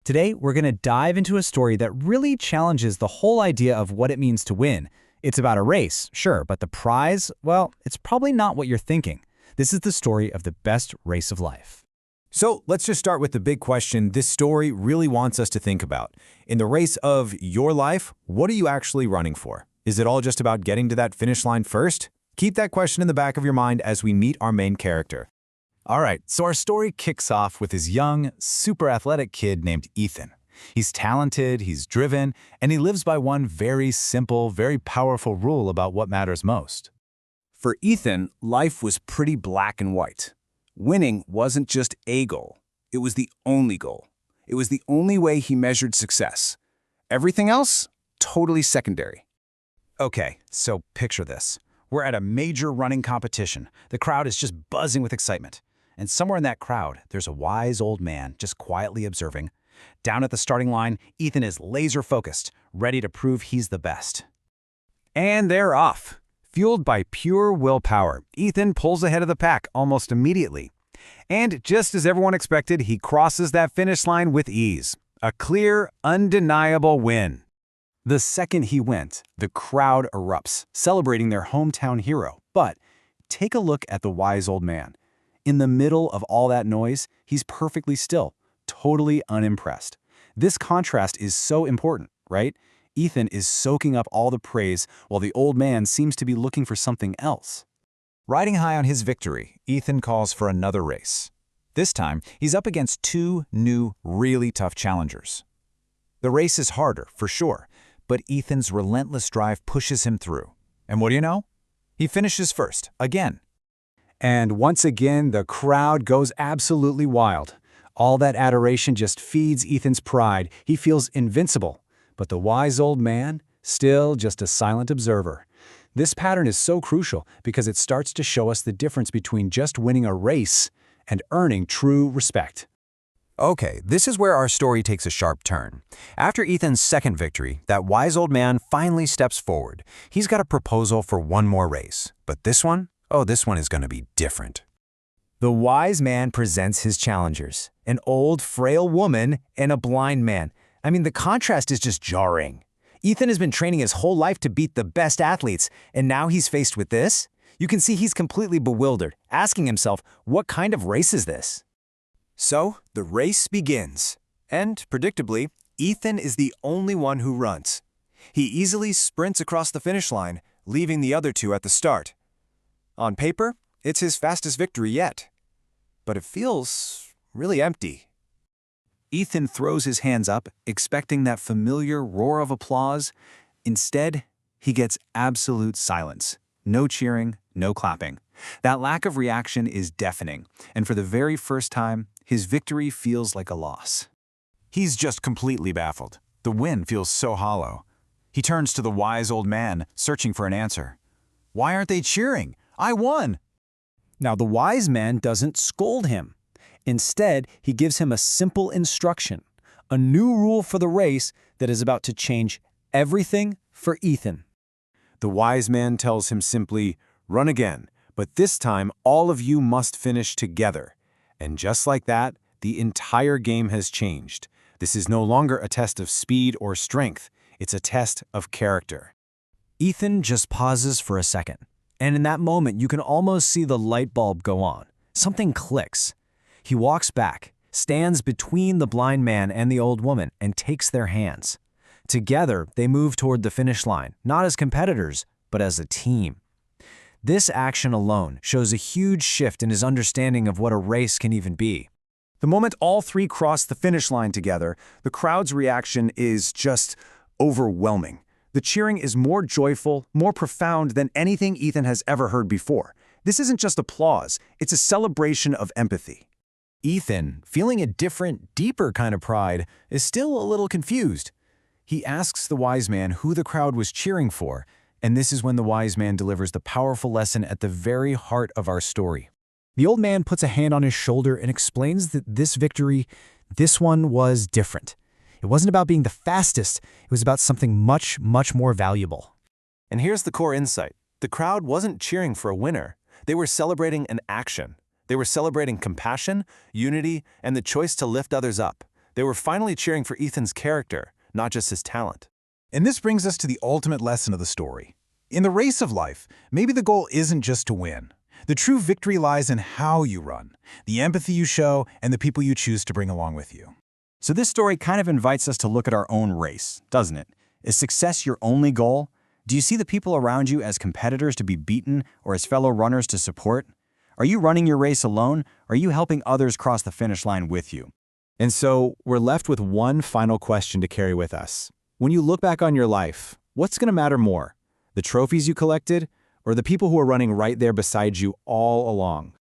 Today, we're going to dive into a story that really challenges the whole idea of what it means to win. It's about a race, sure, but the prize, well, it's probably not what you're thinking. This is the story of the best race of life. So let's just start with the big question this story really wants us to think about. In the race of your life, what are you actually running for? Is it all just about getting to that finish line first? Keep that question in the back of your mind as we meet our main character. All right, so our story kicks off with this young, super athletic kid named Ethan. He's talented, he's driven, and he lives by one very simple, very powerful rule about what matters most. For Ethan, life was pretty black and white. Winning wasn't just a goal. It was the only goal. It was the only way he measured success. Everything else, totally secondary. Okay, so picture this. We're at a major running competition. The crowd is just buzzing with excitement. And somewhere in that crowd, there's a wise old man just quietly observing. Down at the starting line, Ethan is laser-focused, ready to prove he's the best. And they're off. Fueled by pure willpower, Ethan pulls ahead of the pack almost immediately. And just as everyone expected, he crosses that finish line with ease. A clear, undeniable win. The second he went, the crowd erupts, celebrating their hometown hero. But take a look at the wise old man. In the middle of all that noise, he's perfectly still, totally unimpressed. This contrast is so important, right? Ethan is soaking up all the praise while the old man seems to be looking for something else. Riding high on his victory, Ethan calls for another race. This time, he's up against two new, really tough challengers. The race is harder, for sure, but Ethan's relentless drive pushes him through. And what do you know? He finishes first, again. And once again, the crowd goes absolutely wild. All that adoration just feeds Ethan's pride. He feels invincible. But the wise old man, still just a silent observer. This pattern is so crucial because it starts to show us the difference between just winning a race and earning true respect. Okay, this is where our story takes a sharp turn. After Ethan's second victory, that wise old man finally steps forward. He's got a proposal for one more race. But this one? Oh, this one is going to be different. The wise man presents his challengers, an old, frail woman and a blind man. I mean, the contrast is just jarring. Ethan has been training his whole life to beat the best athletes, and now he's faced with this? You can see he's completely bewildered, asking himself, what kind of race is this? So, the race begins. And, predictably, Ethan is the only one who runs. He easily sprints across the finish line, leaving the other two at the start. On paper, it's his fastest victory yet. But it feels really empty. Ethan throws his hands up, expecting that familiar roar of applause. Instead, he gets absolute silence. No cheering, no clapping. That lack of reaction is deafening, and for the very first time, his victory feels like a loss. He's just completely baffled. The win feels so hollow. He turns to the wise old man, searching for an answer. Why aren't they cheering? I won! Now, the wise man doesn't scold him. Instead, he gives him a simple instruction, a new rule for the race that is about to change everything for Ethan. The wise man tells him simply, run again, but this time all of you must finish together. And just like that, the entire game has changed. This is no longer a test of speed or strength. It's a test of character. Ethan just pauses for a second, and in that moment you can almost see the light bulb go on. Something clicks. He walks back, stands between the blind man and the old woman, and takes their hands. Together, they move toward the finish line, not as competitors, but as a team. This action alone shows a huge shift in his understanding of what a race can even be. The moment all three cross the finish line together, the crowd's reaction is just overwhelming. The cheering is more joyful, more profound than anything Ethan has ever heard before. This isn't just applause, it's a celebration of empathy. Ethan, feeling a different, deeper kind of pride, is still a little confused. He asks the wise man who the crowd was cheering for, and this is when the wise man delivers the powerful lesson at the very heart of our story. The old man puts a hand on his shoulder and explains that this victory, this one was different. It wasn't about being the fastest, it was about something much, much more valuable. And here's the core insight. The crowd wasn't cheering for a winner. They were celebrating an action. They were celebrating compassion, unity, and the choice to lift others up. They were finally cheering for Ethan's character, not just his talent. And this brings us to the ultimate lesson of the story. In the race of life, maybe the goal isn't just to win. The true victory lies in how you run, the empathy you show, and the people you choose to bring along with you. So this story kind of invites us to look at our own race, doesn't it? Is success your only goal? Do you see the people around you as competitors to be beaten or as fellow runners to support? Are you running your race alone, or are you helping others cross the finish line with you? And so we're left with one final question to carry with us. When you look back on your life, what's going to matter more? The trophies you collected, or the people who are running right there beside you all along?